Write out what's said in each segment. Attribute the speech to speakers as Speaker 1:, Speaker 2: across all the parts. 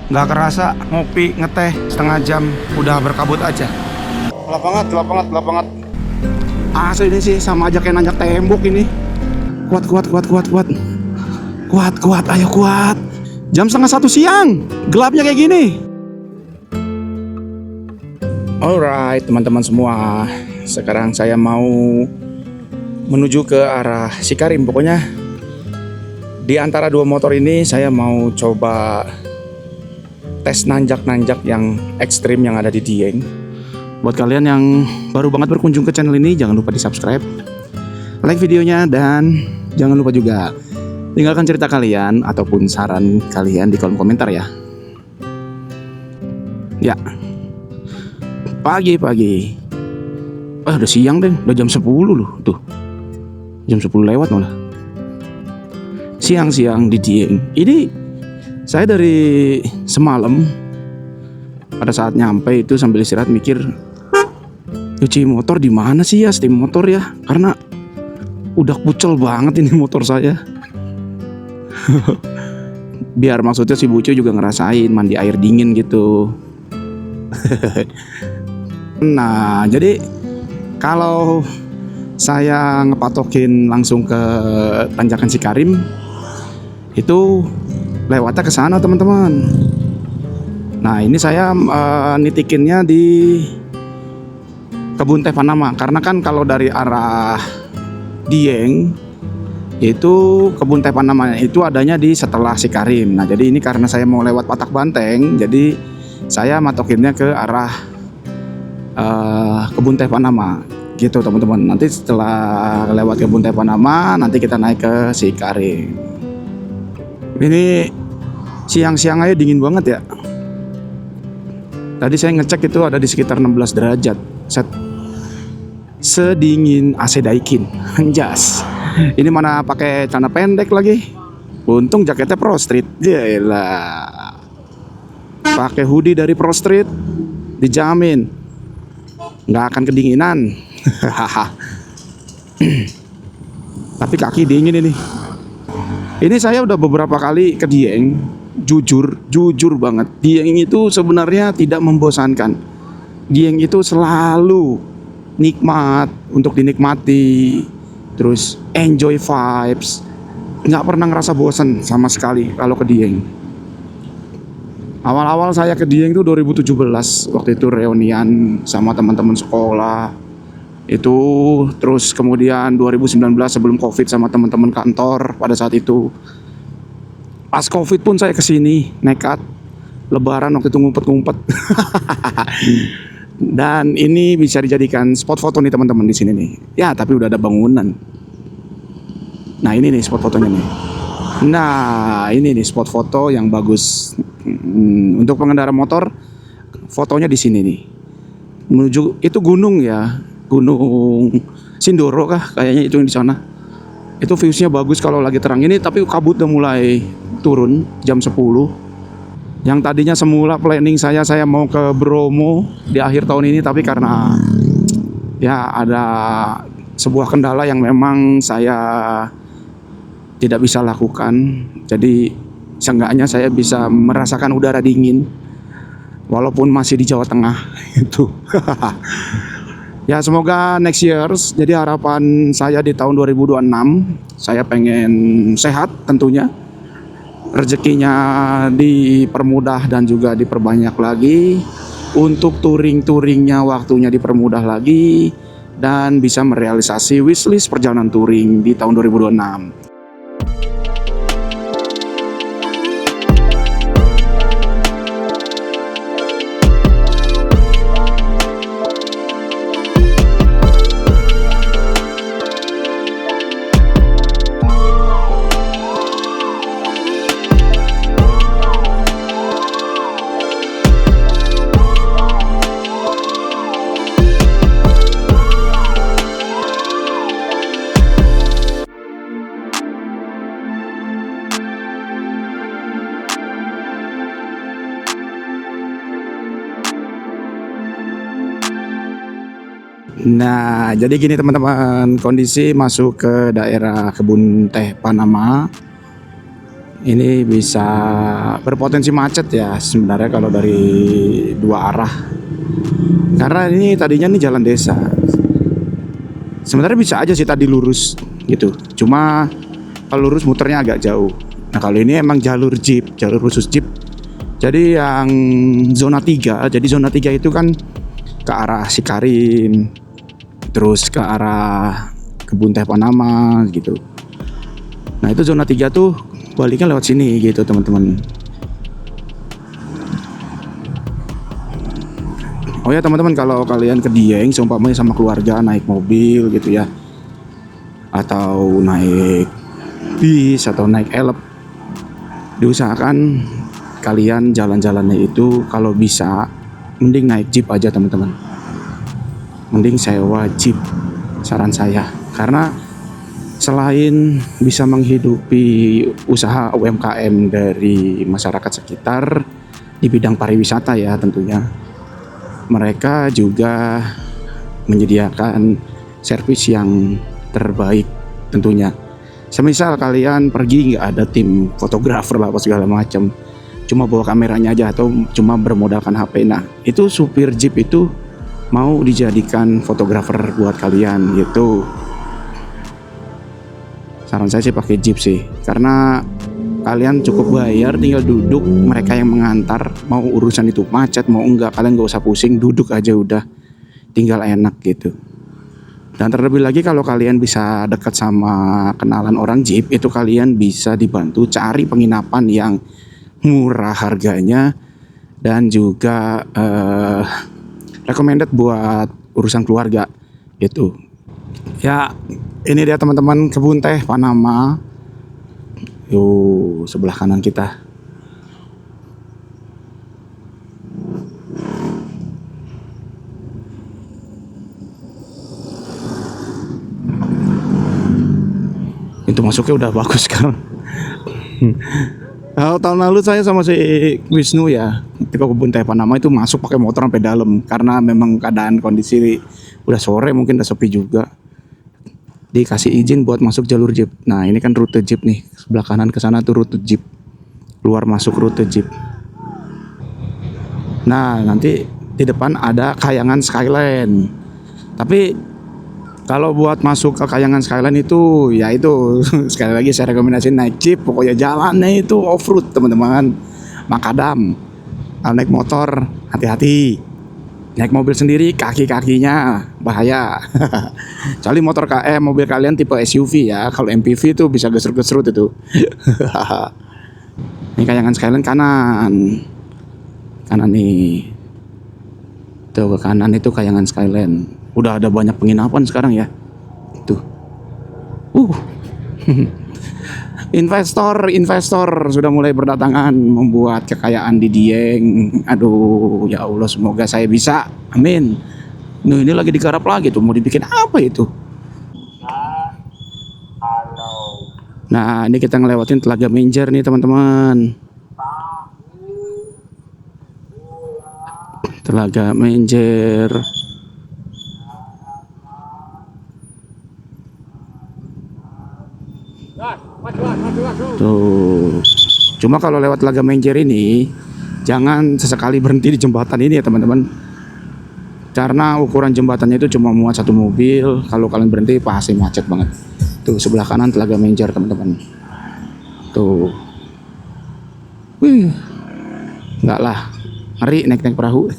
Speaker 1: Nggak kerasa ngopi ngeteh setengah jam udah berkabut aja. Gelap banget. Asli ini sih sama aja kayak nanjak tembok ini. Kuat. Ayo kuat. Jam setengah 1 siang, gelapnya kayak gini. Alright teman-teman semua, sekarang saya mau menuju ke arah Sikarim. Pokoknya di antara dua motor ini saya mau coba tes nanjak-nanjak yang ekstrim yang ada di Dieng. Buat kalian yang baru banget berkunjung ke channel ini, jangan lupa di subscribe, like videonya, dan jangan lupa juga tinggalkan cerita kalian ataupun saran kalian di kolom komentar ya. Ya, pagi. Udah siang deh, udah jam 10 loh tuh. Jam 10 lewat malah. Siang-siang di Dieng. Ini saya dari semalam pada saat nyampe itu sambil istirahat mikir, cuci motor di mana sih ya, steam motor ya, karena udah kucel banget ini motor saya. Biar maksudnya si Bucu juga ngerasain mandi air dingin gitu. Nah, jadi kalau saya ngepatokin langsung ke tanjakan Sikarim, itu lewatnya ke sana teman-teman. Nah ini saya nitikinnya di Kebun Teh Panama, karena kan kalau dari arah Dieng itu Kebun Teh Panama itu adanya di setelah Sikarim. Nah jadi ini karena saya mau lewat Patak Banteng, jadi saya matokinnya ke arah Kebun Teh Panama gitu teman-teman. Nanti setelah lewat Kebun Teh Panama, nanti kita naik ke Sikarim. Ini siang-siang aja dingin banget ya. Tadi saya ngecek itu ada di sekitar 16 derajat. Sedingin AC Daikin. Anjas. Ini mana pakai celana pendek lagi. Untung jaketnya Pro Street. Yaelah. Pakai hoodie dari Pro Street, dijamin nggak akan kedinginan. Tapi kaki dingin ini. Ini saya udah beberapa kali ke Dieng. Jujur banget, Dieng itu sebenarnya tidak membosankan. Dieng itu selalu nikmat untuk dinikmati, terus enjoy vibes. Nggak pernah ngerasa bosan sama sekali kalau ke Dieng. Awal-awal saya ke Dieng itu 2017, waktu itu reunian sama teman-teman sekolah. Itu terus kemudian 2019 sebelum Covid sama teman-teman kantor pada saat itu. Pas Covid pun saya kesini nekat. Lebaran waktu itu ngumpet-ngumpet. Dan ini bisa dijadikan spot foto nih teman-teman di sini nih. Ya tapi udah ada bangunan. Nah ini nih spot fotonya nih. Nah ini nih spot foto yang bagus untuk pengendara motor. Fotonya di sini nih. Menuju itu gunung ya. Gunung Sindoro kah kayaknya itu yang di sana. Itu viewsnya bagus kalau lagi terang ini, tapi kabut udah mulai turun jam 10. Yang tadinya semula planning saya mau ke Bromo di akhir tahun ini, tapi karena ya ada sebuah kendala yang memang saya tidak bisa lakukan. Jadi seenggaknya saya bisa merasakan udara dingin walaupun masih di Jawa Tengah itu. Ya semoga next years. Jadi harapan saya di tahun 2026 saya pengen sehat tentunya. Rezekinya dipermudah dan juga diperbanyak lagi. Untuk touring-touringnya waktunya dipermudah lagi. Dan bisa merealisasi wishlist perjalanan touring di tahun 2026. Nah, jadi gini teman-teman, kondisi masuk ke daerah Kebun Teh Panama. Ini bisa berpotensi macet ya sebenarnya kalau dari dua arah. Karena ini tadinya nih jalan desa. Sebenarnya bisa aja sih tadi lurus gitu. Cuma kalau lurus muternya agak jauh. Nah, kalau ini emang jalur jeep, jalur khusus jeep. Jadi yang zona 3, jadi zona 3 itu kan ke arah Sikarin, terus ke arah Kebun Teh Panama gitu. Nah, itu zona 3 tuh baliknya lewat sini gitu, teman-teman. Oh ya teman-teman, kalau kalian ke Dieng seumpamanya sama keluarga naik mobil gitu ya, atau naik bis atau naik elep, diusahakan kalian jalan-jalannya itu kalau bisa mending naik jeep aja teman-teman. Mending sewa jeep, saran saya. Karena selain bisa menghidupi usaha UMKM dari masyarakat sekitar di bidang pariwisata ya tentunya, mereka juga menyediakan servis yang terbaik tentunya. Semisal kalian pergi nggak ada tim fotografer lah apa segala macam, cuma bawa kameranya aja atau cuma bermodalkan HP. Nah, itu supir jeep itu mau dijadikan fotografer buat kalian gitu. Saran saya sih pakai jeep sih, karena kalian cukup bayar, tinggal duduk, mereka yang mengantar. Mau urusan itu macet mau enggak, kalian gak usah pusing, duduk aja udah, tinggal enak gitu. Dan terlebih lagi kalau kalian bisa dekat sama kenalan orang jeep, itu kalian bisa dibantu cari penginapan yang murah harganya dan juga recommended buat urusan keluarga gitu. Ya, ini dia teman-teman Kebun Teh Panama. Yuk, sebelah kanan kita. Pintu masuknya udah bagus kan. Kalau tahun lalu saya sama si Wisnu ya, ketika Kebun Teh Panama itu masuk pakai motor sampai dalam karena memang keadaan kondisi udah sore, mungkin udah sepi juga. Dikasih izin buat masuk jalur jeep. Nah, ini kan rute jeep nih. Sebelah kanan ke sana tuh rute jeep. Keluar masuk rute jeep. Nah, nanti di depan ada Kayangan Skyline. Tapi kalau buat masuk ke Kayangan Skyline itu ya itu sekali lagi saya rekomendasi naik jeep. Pokoknya jalannya itu off-road, teman-teman. Makadam. Kalau naik motor hati-hati. Naik mobil sendiri kaki-kakinya bahaya. Kecuali mobil kalian tipe SUV ya. Kalau MPV itu bisa gesrut-gesrut itu. Ini Kayangan Skyline kanan. Kanan nih. Tuh ke kanan itu Kayangan Skyline. Udah ada banyak penginapan sekarang ya. Tuh. Investor sudah mulai berdatangan membuat kekayaan di Dieng. Aduh, ya Allah, semoga saya bisa. Amin. Nah, ini lagi digarap lagi tuh, mau dibikin apa itu? Nah, ini kita ngelewatin Telaga Menjer nih, teman-teman. Telaga Menjer. Tuh. Cuma kalau lewat Telaga Menjer ini jangan sesekali berhenti di jembatan ini ya teman-teman. Karena ukuran jembatannya itu cuma muat satu mobil. Kalau kalian berhenti pasti macet banget. Tuh sebelah kanan Telaga Menjer teman-teman. Tuh. Wih. Enggak lah. Ngeri naik-naik perahu.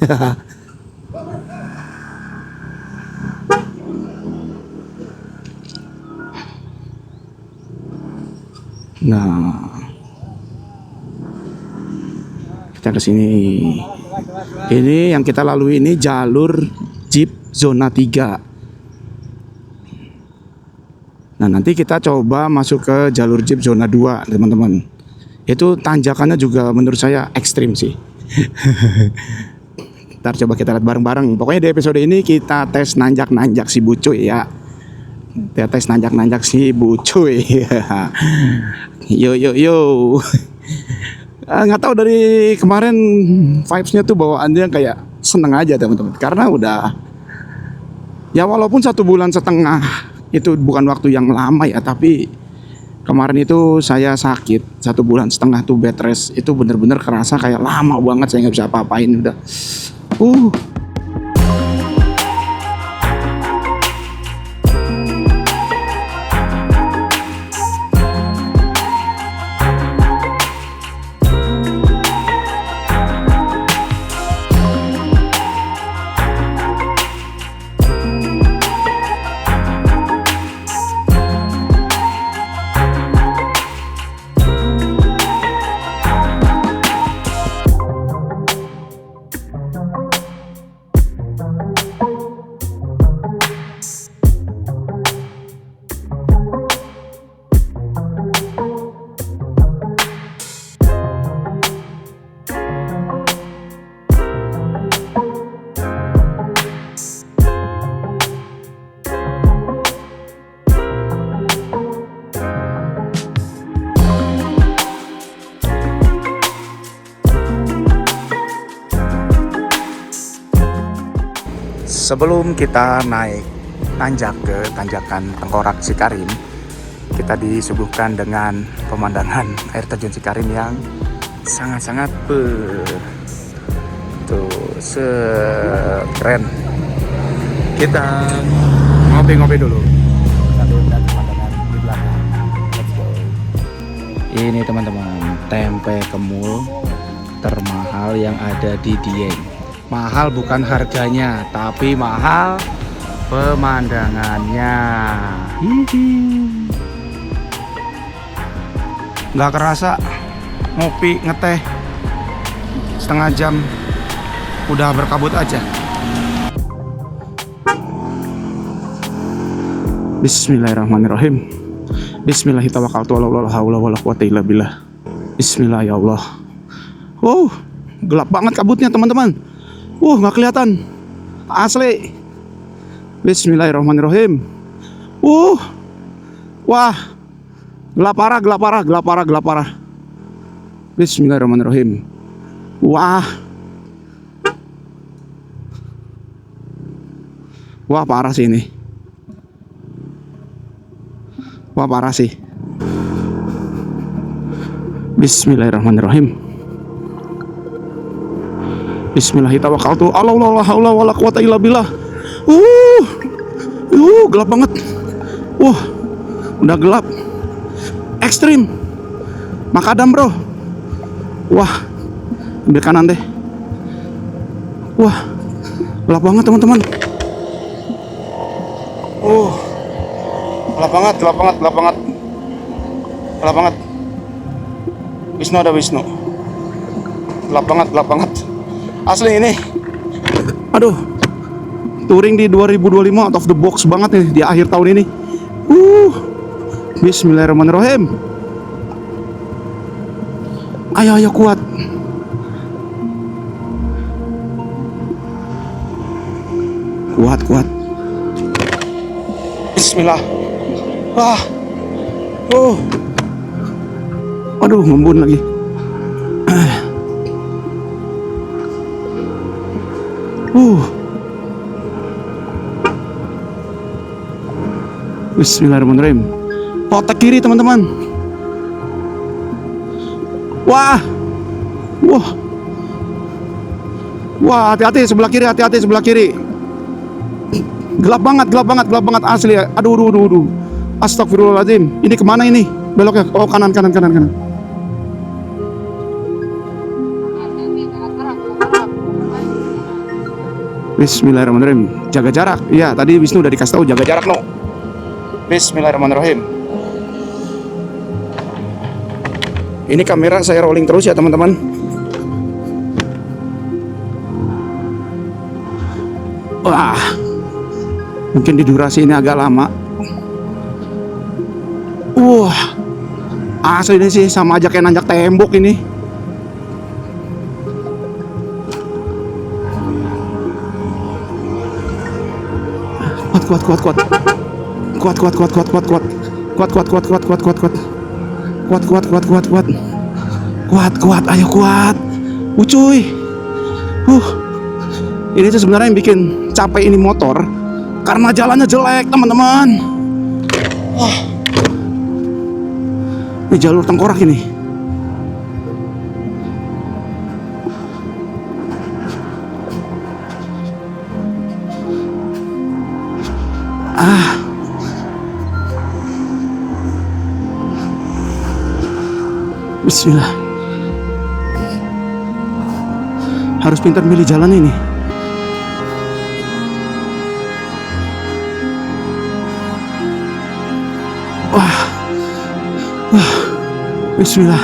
Speaker 1: Nah, kita ke sini. Ini yang kita lalui ini jalur jeep zona 3. Nah, nanti kita coba masuk ke jalur jeep zona 2, teman-teman. Itu tanjakannya juga menurut saya ekstrim sih. Ntar coba kita lihat bareng-bareng. Pokoknya di episode ini kita tes nanjak-nanjak si Bucuy ya. Kita tes nanjak-nanjak si Bucuy. Yo. Nggak tahu dari kemarin vibes-nya tuh bawaannya kayak seneng aja teman-teman. Karena udah ya walaupun 1,5 bulan itu bukan waktu yang lama ya, tapi Kemarin itu saya sakit 1,5 bulan tuh bed rest. Itu bener-bener kerasa kayak lama banget saya nggak bisa apa-apain udah. Uh. Sebelum kita naik nanjak ke tanjakan Tengkorak Sikarim, kita disuguhkan dengan pemandangan air terjun Sikarim yang sangat-sangat keren. Kita ngopi-ngopi dulu sambil melihat pemandangan di belakang. Let's go. Ini teman-teman, tempe kemul termahal yang ada di Dieng. Mahal bukan harganya, tapi mahal pemandangannya. Nggak kerasa ngopi ngeteh setengah jam udah berkabut aja. Bismillahirrahmanirrahim. Bismillahirrahmanirrahim. Bismillah ya Allah. Wow, gelap banget kabutnya teman-teman. Nggak kelihatan asli. Bismillahirrahmanirrahim. Wah, gelap parah. Bismillahirrahmanirrahim. Wah, parah sih ini. Wah, parah sih. Bismillahirrahmanirrahim. Bismillahirrahmanirrahim. Allah wala quwata illa billah. Gelap banget. Udah gelap. Ekstrim. Makadam, bro. Wah, ambil kanan deh. Wah, gelap banget teman-teman. Gelap banget. Wisnu ada Wisnu. Gelap banget. Asli ini. Aduh. Touring di 2025 out of the box banget nih di akhir tahun ini. Bismillahirrahmanirrahim. Ayo kuat. Kuat. Bismillah. Aduh, ngembun lagi. Bismillahirrahmanirrahim. Otak kiri teman-teman. Wah, hati-hati sebelah kiri. Gelap banget asli. Aduh. Astagfirullahaladzim. Ini kemana ini? Beloknya. Oh, kanan. Bismillahirrahmanirrahim. Jaga jarak. Iya, tadi Wisnu udah dikasih tahu jaga jarak, no. Bismillahirrahmanirrahim. Ini kamera saya rolling terus ya, teman-teman. Wah. Mungkin di durasi ini agak lama. Asli ini sih sama aja kayak nanjak tembok ini. Kuat. Ayo kuat. Ucuy. Ini tuh sebenarnya yang bikin capek ini motor karena jalannya jelek, teman-teman. Ini jalur tengkorak ini. Bismillah. Harus pintar milih jalan ini. Wah. Bismillah.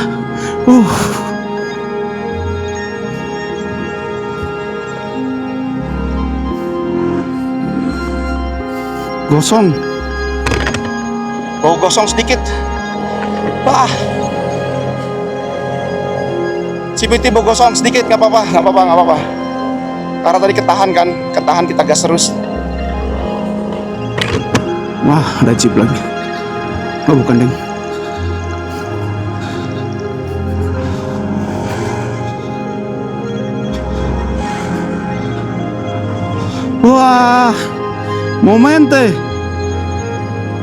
Speaker 1: Gosong. Bau gosong sedikit. Wah. CVT bau gosong sedikit, nggak apa-apa. Karena tadi ketahan kita gas terus. Wah, ada jeep lagi. Oh bukan, deng. Wah, momente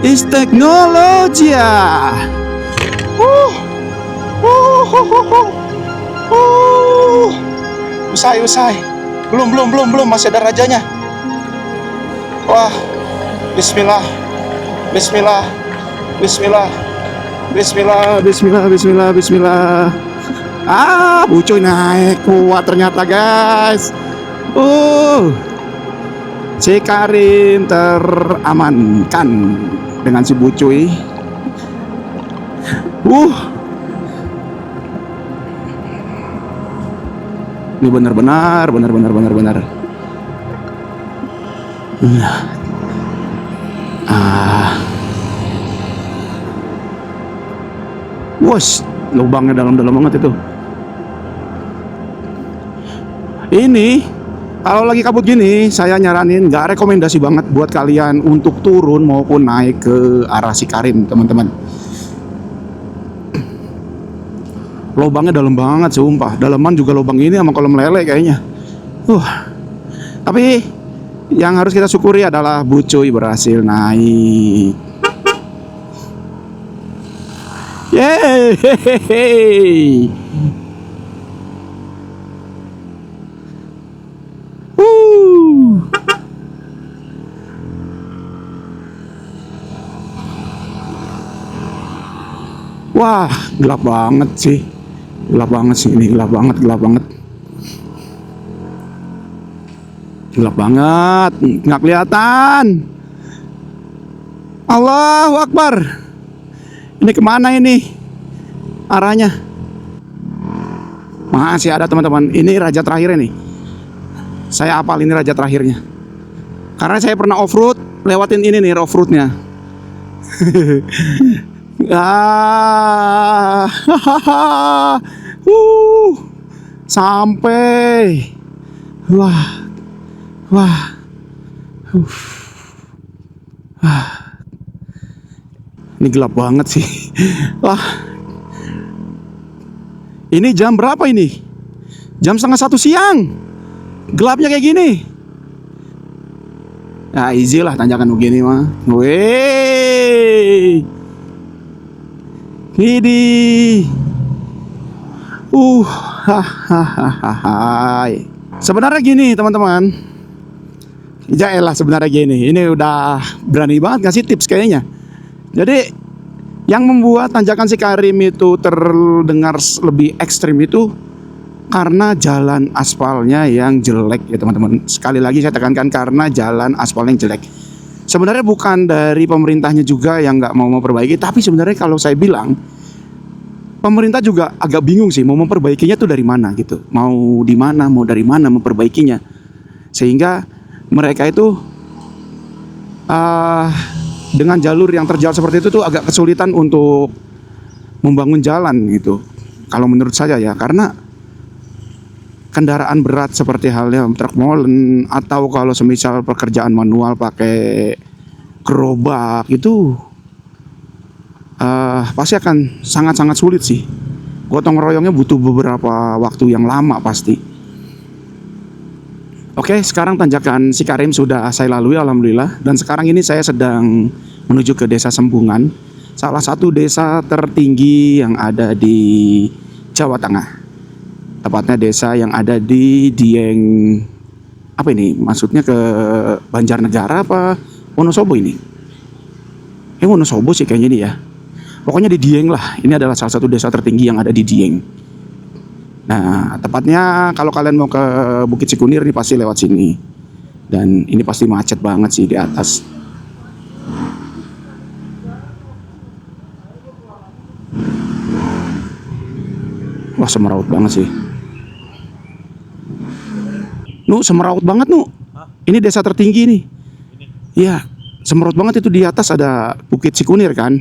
Speaker 1: is teknologia. Usai. Belum, masih ada rajanya. Wah, bismillah. Bucoy naik kuat ternyata, guys. Si Karim teramankan dengan si Bucoy. Ini benar. Wos, lubangnya dalam banget itu. Ini kalau lagi kabut gini, saya nyaranin, nggak rekomendasi banget buat kalian untuk turun maupun naik ke arah si Karim, teman-teman. Lubangnya dalam banget, sumpah. Dalaman juga lubang ini sama kolam lele kayaknya. Tapi yang harus kita syukuri adalah Bucoy berhasil naik. Yeay. Wah, gelap banget sih ini, gelap banget. Gelap banget, nggak kelihatan. Allahu Akbar. Ini kemana ini arahnya? Masih ada, teman-teman. Ini raja terakhir ini. Saya hafal ini raja terakhirnya. Karena saya pernah off-road, lewatin ini nih off-roadnya. Sampai. Wah. Ini gelap banget sih. Wah. Ini jam berapa ini? Jam 12:30 siang. Gelapnya kayak gini. Ya easy lah tanjakan begini mah. Weh. Ini. Sebenarnya gini, teman-teman. Jaelah sebenarnya gini. Ini udah berani banget ngasih tips kayaknya. Jadi yang membuat tanjakan si Karim itu terdengar lebih ekstrim itu karena jalan aspalnya yang jelek ya, teman-teman. Sekali lagi saya tekankan, karena jalan aspalnya yang jelek. Sebenarnya bukan dari pemerintahnya juga yang nggak mau memperbaiki, tapi sebenarnya kalau saya bilang, pemerintah juga agak bingung sih mau memperbaikinya tuh dari mana gitu. Mau di mana, mau dari mana memperbaikinya. Sehingga mereka itu dengan jalur yang terjal seperti itu tuh agak kesulitan untuk membangun jalan gitu. Kalau menurut saya ya, karena kendaraan berat seperti halnya truk molen atau kalau semisal pekerjaan manual pakai gerobak itu pasti akan sangat-sangat sulit sih. Gotong royongnya butuh beberapa waktu yang lama pasti. Oke, sekarang tanjakan si Karim sudah saya lalui alhamdulillah. Dan sekarang ini saya sedang menuju ke Desa Sembungan. salah satu desa tertinggi yang ada di Jawa Tengah. Tepatnya desa yang ada di Dieng. Apa ini? Maksudnya ke Banjarnegara apa Wonosobo ini? Wonosobo sih kayaknya ini ya. Pokoknya di Dieng lah. Ini adalah salah satu desa tertinggi yang ada di Dieng. Nah, tepatnya kalau kalian mau ke Bukit Cikunir ini pasti lewat sini. Dan ini pasti macet banget sih di atas. Wah, semeraut banget sih. Semeraut banget, Ini desa tertinggi nih. Iya, semeraut banget itu. Di atas ada Bukit Cikunir kan.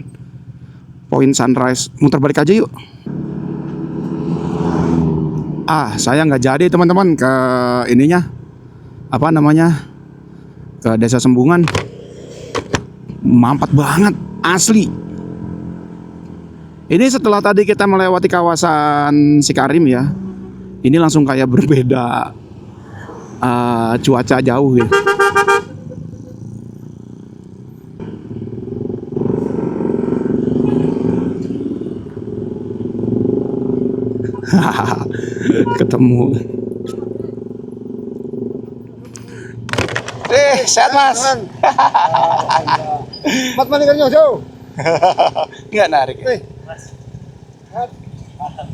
Speaker 1: Point Sunrise. Muter balik aja yuk. Saya nggak jadi teman-teman ke ininya. Apa namanya? Ke Desa Sembungan. Mampet banget, asli. Ini setelah tadi kita melewati kawasan Sikarim ya. Ini langsung kayak berbeda cuaca jauh ya. Ketemu. Sehat mas.
Speaker 2: Mat mana kan jauh?
Speaker 1: Nggak narik.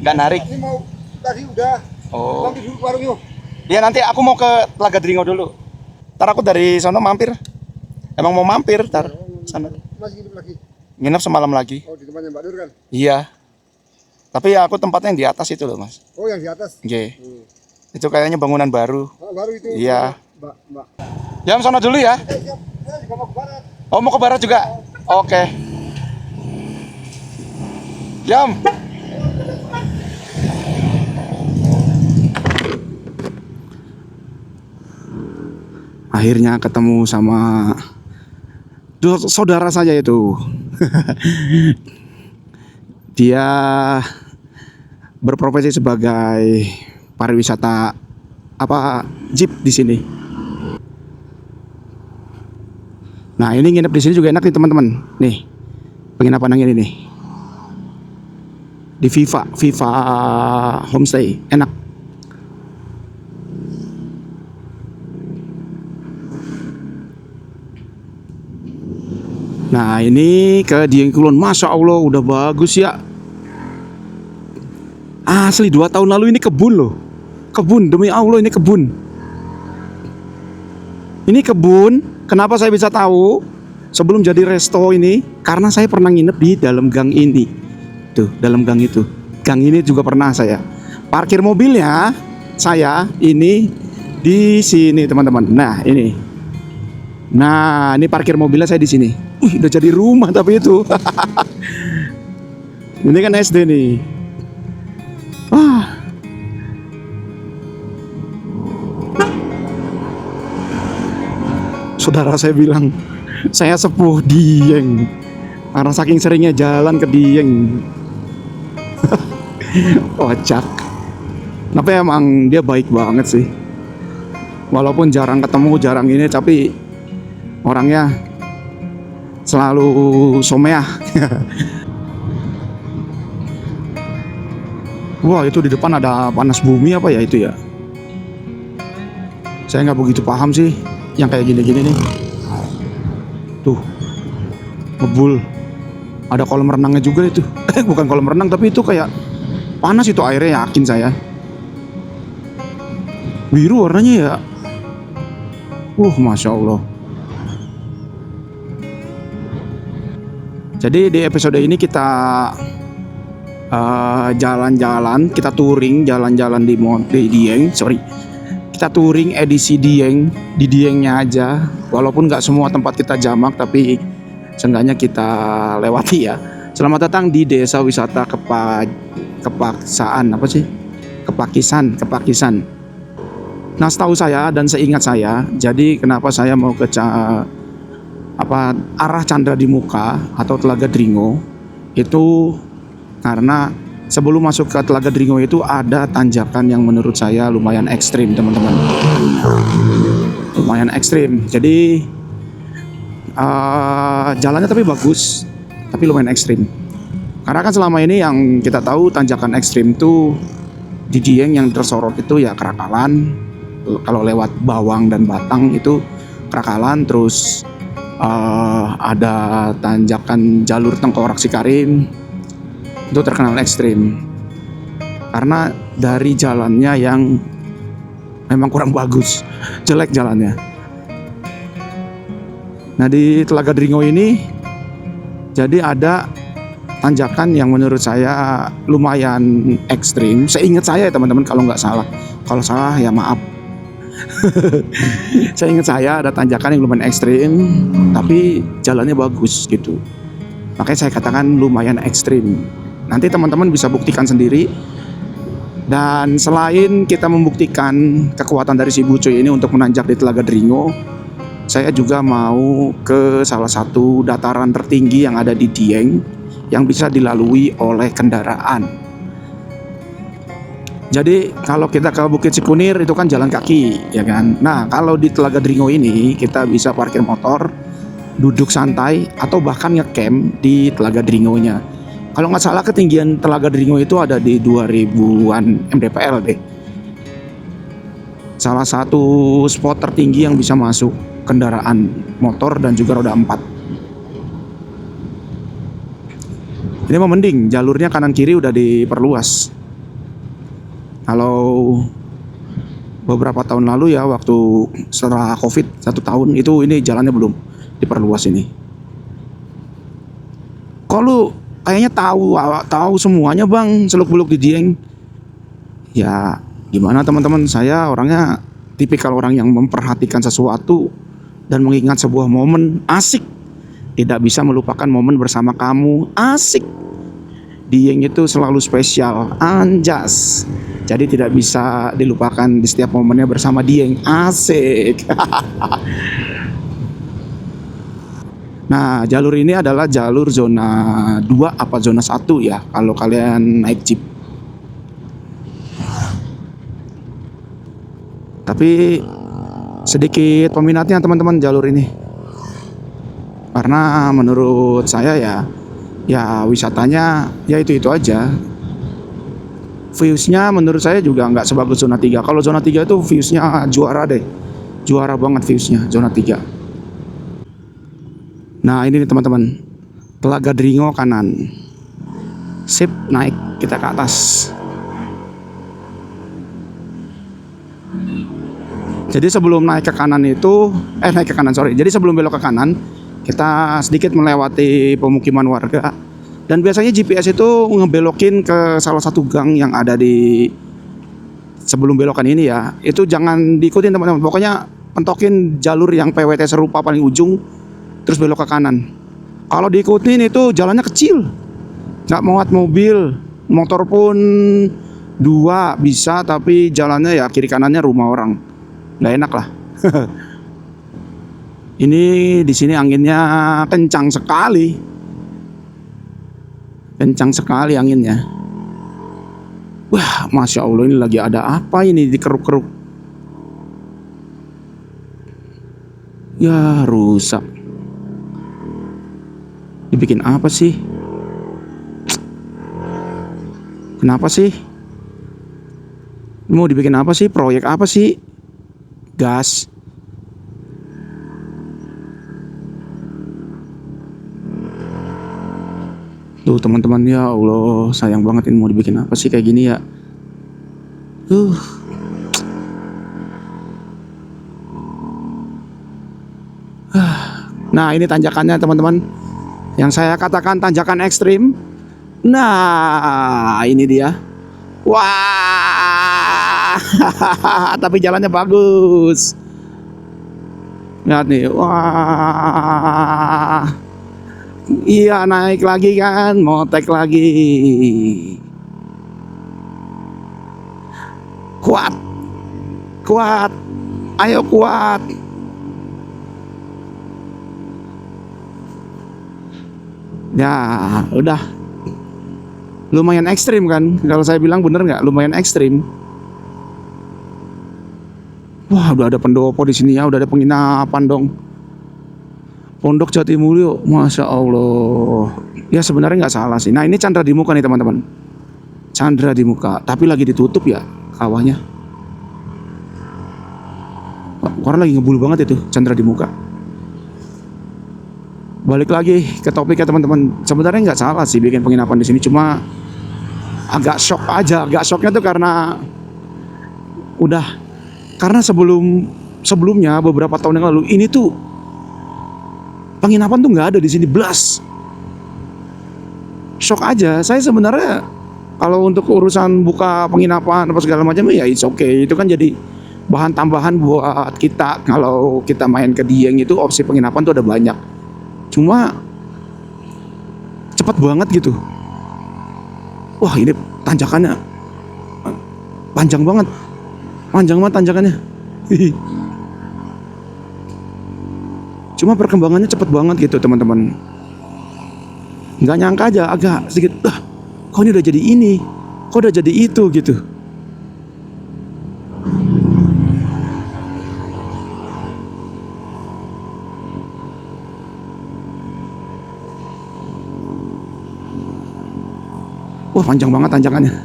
Speaker 1: Nggak narik.
Speaker 2: Ini mau tadi udah.
Speaker 1: Oh.
Speaker 2: Mampir dulu ke warung yuk.
Speaker 1: Ya nanti aku mau ke Telaga Dringo dulu. Ntar aku dari sono mampir. Emang mau mampir ntar sana.
Speaker 2: Masih hidup lagi.
Speaker 1: Nginep semalam lagi.
Speaker 2: Oh di tempatnya Mbak Nur kan?
Speaker 1: Iya. Tapi ya aku tempatnya yang di atas itu loh mas.
Speaker 2: Oh yang di atas.
Speaker 1: Oke. Itu kayaknya bangunan baru.
Speaker 2: Oh, baru itu.
Speaker 1: Iya.
Speaker 2: Mbak.
Speaker 1: Jam sono dulu ya.
Speaker 2: Siap. Saya juga mau ke barat.
Speaker 1: Oh mau ke barat juga. Oke. Jam. Akhirnya ketemu sama saudara saya itu. Dia berprofesi sebagai pariwisata jeep di sini. Nah, ini nginep di sini juga enak nih teman-teman. Nih, penginapan yang ini nih. Di Viva Homestay, enak. Nah, ini ke Dieng Kulon. Masya Allah, udah bagus ya. Asli 2 tahun lalu ini kebun loh. Kebun, demi Allah ini kebun. Ini kebun. Kenapa saya bisa tahu? Sebelum jadi resto ini, karena saya pernah nginep di dalam gang ini. Tuh, dalam gang itu. Gang ini juga pernah saya. Parkir mobilnya saya ini di sini, teman-teman. Nah, ini. Nah, ini parkir mobilnya saya di sini. Udah jadi rumah tapi itu. Ini kan SD nih. Saudara saya bilang, saya sepuh Dieng. Karena saking seringnya jalan ke Dieng. Kocak. Tapi emang dia baik banget sih. Walaupun jarang ketemu, jarang ini, tapi orangnya selalu someah. Wah, itu di depan ada panas bumi apa ya itu ya? Saya nggak begitu paham sih yang kayak gini-gini nih. Tuh, ngebul. Ada kolam renangnya juga itu. Bukan kolam renang tapi itu kayak panas itu airnya, yakin saya. Biru warnanya ya. Masya Allah. Jadi di episode ini kita jalan-jalan, kita touring jalan-jalan di Dieng. Kita touring edisi Dieng, di Diengnya aja. Walaupun nggak semua tempat kita jamak, tapi seenggaknya kita lewati ya. Selamat datang di Desa Wisata Kepakisan. Nah, setahu saya dan seingat saya, jadi kenapa saya mau ke arah Candra di Muka atau Telaga Dringo itu karena sebelum masuk ke Telaga Dringo itu ada tanjakan yang menurut saya lumayan ekstrim, teman-teman. Lumayan ekstrim. Jadi jalannya tapi bagus, tapi lumayan ekstrim. Karena kan selama ini yang kita tahu tanjakan ekstrim tuh di Dieng yang tersorot itu ya Kerakalan. Kalau lewat Bawang dan Batang itu Kerakalan, terus ada tanjakan jalur Tengkorak Sikarim itu terkenal ekstrim karena dari jalannya yang memang kurang bagus, jelek jalannya. Nah di Telaga Dringo ini jadi ada tanjakan yang menurut saya lumayan ekstrim. Seingat saya ya teman-teman, kalau nggak salah, kalau salah ya maaf. Saya ingat saya ada tanjakan yang lumayan ekstrim tapi jalannya bagus gitu, makanya saya katakan lumayan ekstrim. Nanti teman-teman bisa buktikan sendiri. Dan selain kita membuktikan kekuatan dari si Bucuy ini untuk menanjak di Telaga Dringo, saya juga mau ke salah satu dataran tertinggi yang ada di Dieng yang bisa dilalui oleh kendaraan. Jadi kalau kita ke Bukit Sikunir itu kan jalan kaki, ya kan. Nah kalau di Telaga Dringo ini kita bisa parkir motor, duduk santai, atau bahkan ngecamp di Telaga Dringonya. Kalau nggak salah ketinggian Telaga Dringo itu ada di 2000-an mdpl deh. Salah satu spot tertinggi yang bisa masuk kendaraan motor dan juga roda 4. Ini mah mending jalurnya kanan kiri udah diperluas. Kalau beberapa tahun lalu ya, waktu setelah COVID 1 tahun itu ini jalannya belum diperluas ini. Kok lu kayaknya tahu semuanya bang seluk-beluk di Dieng? Ya gimana teman-teman, saya orangnya tipikal orang yang memperhatikan sesuatu dan mengingat sebuah momen asik. Tidak bisa melupakan momen bersama kamu, asik. Dieng itu selalu spesial, anjas. Jadi tidak bisa dilupakan di setiap momennya bersama Dieng, asik. Nah jalur ini adalah jalur zona 2 apa zona 1 ya kalau kalian naik jeep. Tapi sedikit peminatnya teman-teman jalur ini, karena menurut saya ya wisatanya ya itu aja. Viewsnya menurut saya juga nggak sebagus zona 3. Kalau zona 3 itu viewsnya juara deh, juara banget viewsnya zona 3. Nah ini nih teman-teman, Telaga Dringo kanan. Sip, naik kita ke atas. Jadi sebelum naik ke kanan itu jadi sebelum belok ke kanan kita sedikit melewati pemukiman warga. Dan biasanya GPS itu ngebelokin ke salah satu gang yang ada di sebelum belokan ini ya. Itu jangan diikutin teman-teman. Pokoknya pentokin jalur yang PWT serupa paling ujung, terus belok ke kanan. Kalau diikutin itu jalannya kecil, nggak muat mobil, motor pun 2 bisa, tapi jalannya ya kiri kanannya rumah orang, nggak enak lah. Ini di sini anginnya kencang sekali. Kencang sekali anginnya. Wah, Masya Allah, ini lagi ada apa ini di keruk-keruk? Ya, rusak. Dibikin apa sih? Kenapa sih? Mau dibikin apa sih? Proyek apa sih? Gas. Tuh teman-teman, ya Allah, sayang banget ini mau dibikin apa sih kayak gini ya. Nah ini tanjakannya teman-teman, yang saya katakan tanjakan ekstrim. Nah ini dia. Wah. Tapi jalannya bagus. Lihat nih. Wah. Iya, naik lagi kan, motek lagi. Kuat. Kuat. Ayo kuat. Ya, udah. Lumayan ekstrim kan? Kalau saya bilang bener nggak? Lumayan ekstrim. Wah, udah ada pendopo di sini ya, udah ada penginapan dong. Pondok Jatimulyo, Masya Allah. Ya sebenarnya nggak salah sih. Nah ini Chandra di muka nih teman-teman. Chandra di muka, tapi lagi ditutup ya kawahnya. Orang lagi ngebul banget itu Chandra di muka. Balik lagi ke topiknya teman-teman. Sebenarnya nggak salah sih bikin penginapan di sini, cuma agak shock aja. Agak shocknya tuh karena karena sebelumnya beberapa tahun yang lalu ini tuh penginapan tuh nggak ada di sini blas. Shock aja. Saya sebenarnya kalau untuk urusan buka penginapan apa segala macam ya it's okay. Itu kan jadi bahan tambahan buat kita kalau kita main ke Dieng itu opsi penginapan tuh ada banyak. Cuma cepat banget gitu. Wah ini tanjakannya panjang banget tanjakannya. Cuma perkembangannya cepet banget gitu teman-teman. Nggak nyangka aja agak sedikit kok ini udah jadi ini, kok udah jadi itu gitu. Wah panjang banget tanjakannya.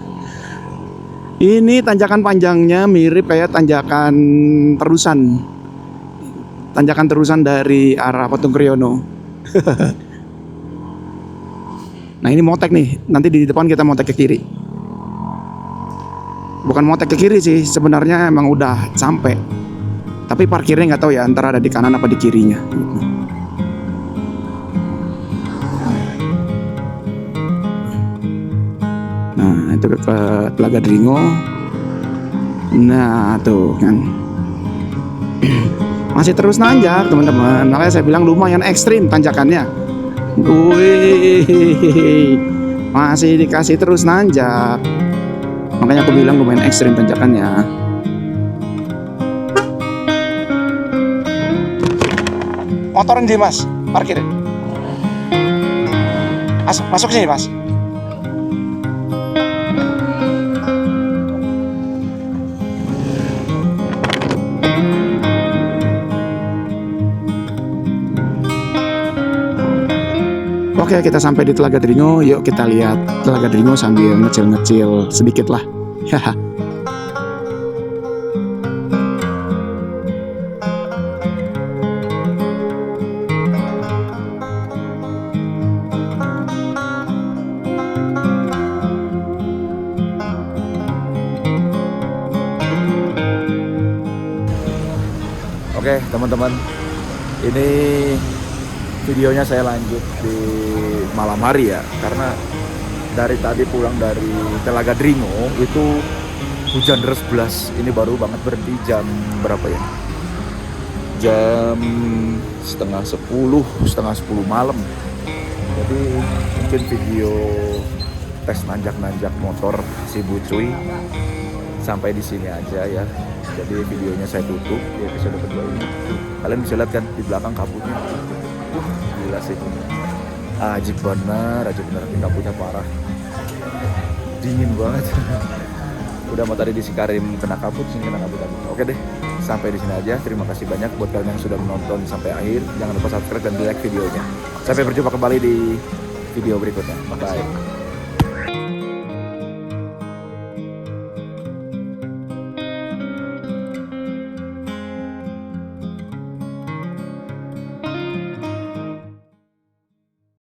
Speaker 1: Ini tanjakan panjangnya mirip kayak tanjakan terusan. Tanjakan terusan dari arah Patung Kriyono. Nah ini motek nih, nanti di depan kita motek ke kiri. Bukan motek ke kiri sih, sebenarnya emang udah sampai. Tapi parkirnya nggak tahu ya, antara ada di kanan apa di kirinya. Nah itu ke Telaga Dringo. Nah tuh kan. Masih terus nanjak teman-teman. Makanya saya bilang lumayan ekstrim tanjakannya. Wih, masih dikasih terus nanjak. Makanya aku bilang lumayan ekstrim tanjakannya. Motoran di mas, parkir. Masuk sini mas. Oke, kita sampai di Telaga Dringo. Yuk kita lihat Telaga Dringo sambil ngecil-ngecil sedikit lah.
Speaker 3: Oke teman-teman, ini videonya saya lanjut di malam hari ya, karena dari tadi pulang dari Telaga Dringo itu hujan deras belas. Ini baru banget berhenti jam berapa ya? Jam setengah 10 malam. Jadi mungkin video tes nanjak-nanjak motor si Bucuy sampai di sini aja ya. Jadi videonya saya tutup di episode kedua ini. Kalian bisa lihat kan di belakang kabutnya. Gila sih. Ajib bener. Kabutnya parah. Dingin banget. Udah mau tadi di Sikarim kena kabut, sini kena kabut lagi. Oke deh, sampai di sini aja. Terima kasih banyak buat kalian yang sudah menonton sampai akhir. Jangan lupa subscribe dan like videonya. Sampai berjumpa kembali di video berikutnya. Bye.